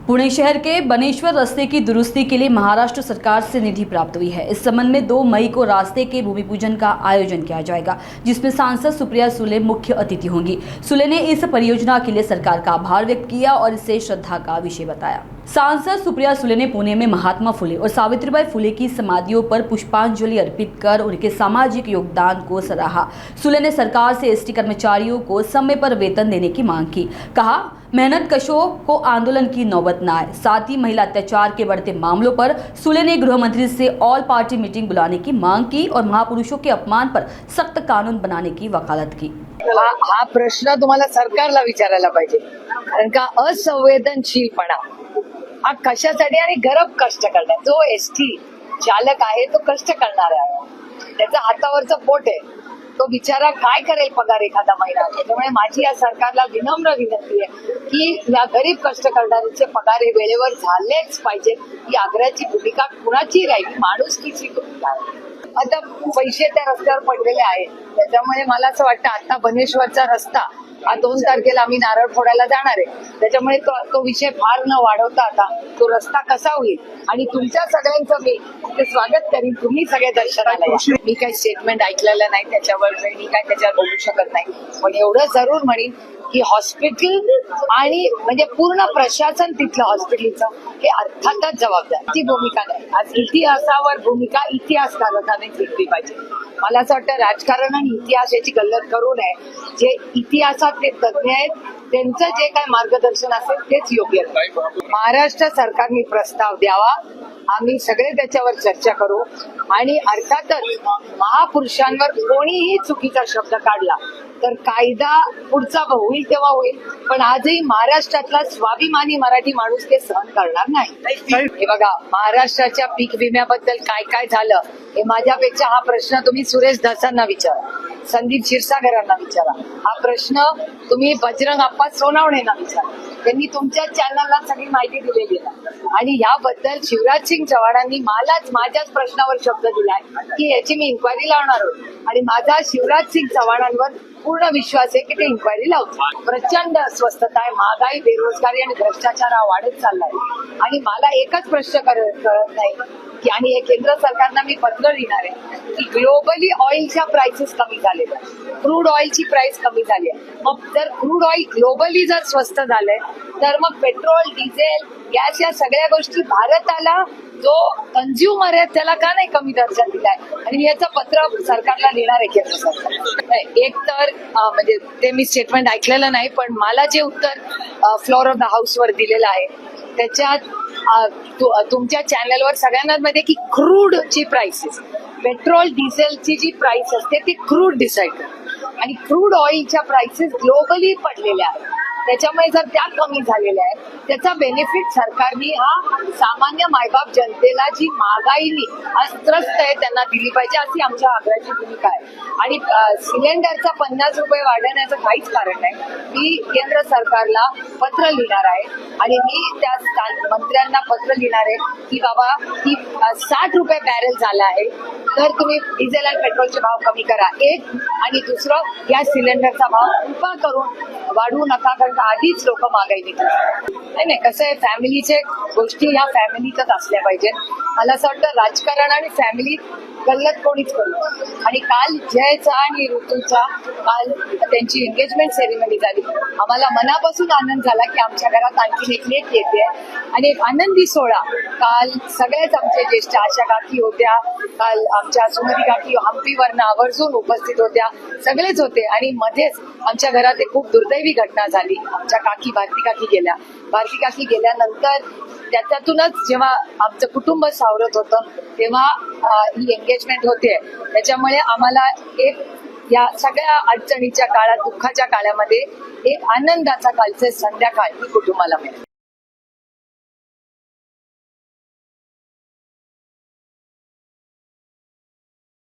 पुणे शहर के बनेश्वर रास्ते की दुरुस्ती के लिए महाराष्ट्र सरकार से निधि प्राप्त हुई है। इस संबंध में 2 मई को रास्ते के भूमि पूजन का आयोजन किया जाएगा, जिसमें सांसद सुप्रिया सुले मुख्य अतिथि होंगी। सुले ने इस परियोजना के लिए सरकार का आभार व्यक्त किया और इसे श्रद्धा का विषय बताया। सांसद सुप्रिया सुले ने पुणे में महात्मा फुले और सावित्रीबाई फुले की समाधियों पर पुष्पांजलि अर्पित कर उनके सामाजिक योगदान को सराहा। सुले ने सरकार से एसटी कर्मचारियों को समय पर वेतन देने की मांग की। कहा, मेहनत कशों को आंदोलन की नौबत न आए। साथ ही महिला अत्याचार के बढ़ते मामलों पर सुले ने गृह मंत्री से ऑल पार्टी मीटिंग बुलाने की मांग की और महापुरुषों के अपमान पर सख्त कानून बनाने की वकालत की। हा प्रश्न तुम्हाला सरकारला विचारायला पाहिजे, कारण का असंवेदनशीलपणा हा कशासाठी आणि गरब कष्ट करणार, जो एसटी चालक आहे तो कष्ट करणार आहे, त्याच्या हातावरचं पोट आहे, तो बिचारा काय करेल पगार एखादा महिना। त्यामुळे माझी या सरकारला विनम्र विनंती आहे की या गरीब कष्ट करणाऱ्यांचे पगार हे वेळेवर झालेच पाहिजे। ही आग्रहाची भूमिका कुणाची राहिली, माणुसकीची भूमिका आहे। आता पैसे त्या रस्त्यावर पडलेले आहेत, त्याच्यामुळे मला असं वाटतं आता बनेश्वरचा रस्ता 2 तारखेला आम्ही नारळ फोडायला जाणार आहे, त्याच्यामुळे तो विषय फार न वाढवता आता तो रस्ता कसा होईल आणि तुमच्या सगळ्यांचं मी ते स्वागत करीन। तुम्ही सगळे दर्शनाला या। मी काही स्टेटमेंट ऐकलेलं नाही, त्याच्यावर मी काय त्याच्यावर बोलू शकत नाही, पण एवढं जरूर म्हणेन की हॉस्पिटल आणि म्हणजे पूर्ण प्रशासन तिथलं हॉस्पिटलचं हे अर्थातच जबाबदार ती भूमिका नाही। आज इतिहासावर भूमिका इतिहासकारांनी घेतली पाहिजे। मला असं वाटतं राजकारण आणि इतिहास याची गल्लत करू नये। जे इतिहासात ते तज्ञ आहेत त्यांचं जे काय मार्गदर्शन असेल तेच योग्य आहे। महाराष्ट्र सरकारने प्रस्ताव द्यावा, आम्ही सगळे त्याच्यावर चर्चा करू आणि अर्थातच महापुरुषांवर कोणीही चुकीचा शब्द काढला तर कायदा पुढचा होईल तेव्हा होईल, पण आजही महाराष्ट्रातला स्वाभिमानी मराठी माणूस ते सहन करणार नाही। हे बघा, महाराष्ट्राच्या पीक विम्याबद्दल काय काय झालं हे माझ्यापेक्षा हा प्रश्न तुम्ही सुरेश धसांना विचारा, संदीप क्षीरसागरांना विचारा, हा प्रश्न तुम्ही बजरंग अप्पा सोनवणेंना विचारा, त्यांनी तुमच्या चॅनलला सगळी माहिती दिलेली आहे। आणि याबद्दल शिवराज सिंग चव्हाणांनी माझ्याच प्रश्नावर शब्द दिलाय की याची मी इन्क्वायरी लावणार आहोत आणि माझा शिवराज सिंग चव्हाणांवर पूर्ण विश्वास आहे की ते इन्क्वायरी लावतील। प्रचंड अस्वस्थता आहे, महागाई, बेरोजगारी आणि भ्रष्टाचार हा वाढत चाललाय आणि मला एकच प्रश्न कळत नाही की आणि हे केंद्र सरकारला मी पत्र लिहिणार आहे की ग्लोबली ऑइलच्या प्राइसेस कमी झालेल्या, क्रूड ऑइलची प्राइस कमी झाली आहे। मग जर क्रूड ऑइल ग्लोबली जर स्वस्त झालंय तर मग पेट्रोल, डिझेल, गॅस या सगळ्या गोष्टी भारताला जो कंझ्युमर आहे त्याला का नाही कमी दर्जा दिलाय? आणि मी याचं पत्र सरकारला लिहिणार आहे केंद्र सरकार। एक तर म्हणजे ते मी स्टेटमेंट ऐकलेलं नाही, पण मला जे उत्तर फ्लोअर ऑफ द हाऊस वर दिलेलं आहे त्याच्यात तुमच्या चॅनलवर सगळ्यांना मध्ये की क्रूड ची प्राइसेस, पेट्रोल डिझेलची जी प्राइस असते ती क्रूड डिसाईड करते आणि क्रूड ऑइलच्या प्राइसेस ग्लोबली पडलेल्या आहेत, त्याच्यामुळे जर त्या कमी झालेल्या आहेत त्याचा बेनिफिट सरकारने हा सामान्य मायबाप जनतेला जी महागाईनी अस्त्रस्त आहे त्यांना दिली पाहिजे, अशी आमच्या आग्रहाची भूमिका आहे। आणि सिलेंडरचा 50 रुपये वाढवण्याचं काहीच कारण नाही। मी केंद्र सरकारला पत्र लिहिणार आहे आणि मी त्या मंत्र्यांना पत्र लिहिणार आहे की बाबा की 60 रुपये बॅरेल झाला आहे तर तुम्ही डिझेल आणि पेट्रोलचे भाव कमी करा, एक, आणि दुसरं गॅस सिलेंडरचा भाव कृपा करून वाढवू नका, कारण आधीच लोक महागाई नाही। कसं आहे, फॅमिलीचे गोष्टी ह्या फॅमिलीतच असल्या पाहिजेत। मला असं वाटतं राजकारण आणि फॅमिली गल्लत कोणीच करू। आणि काल जयचा आणि ऋतूचा काल त्यांची एंगेजमेंट सेरेमनी झाली, आम्हाला मनापासून आनंद झाला की आमच्या घरात आणखी एक लेक येते आणि एक आनंदी सोहळा। काल सगळेच आमचे ज्येष्ठ आशा काकी होत्या, काल आमच्या सुमती काकी हम्पीवरनं आवर्जून उपस्थित होत्या, सगळेच होते। आणि मध्येच आमच्या घरात एक खूप दुर्दैवी घटना झाली, आमच्या काकी भारती काकी गेल्यानंतर त्याच्यातूनच जेव्हा आमचं कुटुंब सावरत होतं तेव्हा ही एंगेजमेंट होते। त्याच्यामुळे आम्हाला एक या सगळ्या अडचणीच्या काळात, दुःखाच्या काळामध्ये एक आनंदाचा कालचे संध्याकाळ ही कुटुंबाला मिळेल।